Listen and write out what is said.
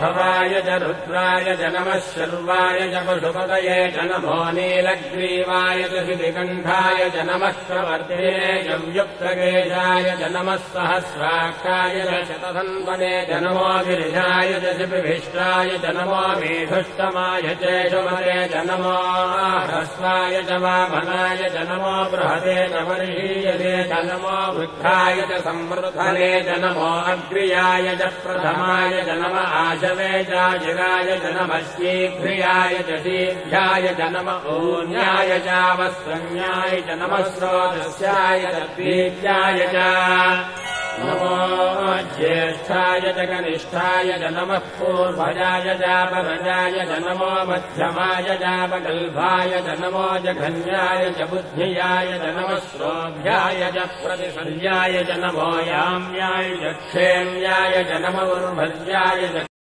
भवाय च रुद्राय च नमः शर्वाय च पशुपतये च नमो नीलग्रीवाय च शितिकण्ठाय च नमः प्रवर्तिने च व्युक्तकेशाय च नमः सहस्राक्षाय च शतधन्वने च नमो गिरिजाय च शिपिभिष्टाय च नमो मेघुष्टमाय च शुभते च नमो ह्रस्वाय च वामनाय च नमो बृहते च वर्षीयते च नमो वृद्धाय च संवृद्धने च नमो अग्र्याय च प्रथमाय च नम आशवे चाजिराय च नमः शीघ्रियाय च शीघ्राय च नम ऊन्याय चावस्रण्याय च नमः स्रोतस्याय च द्वीत्याय च नमो ज्येष्ठाय च कनिष्ठाय च नमः पूर्वजाय चापरजाय च नमो मध्यमाय चापगल्भाय च नमो जघन्याय च बुद्धियाय च नमः श्रोभ्याय च प्रतिशल्याय च नमो याम्याय च क्षेम्याय च नमो उर्भर्याय च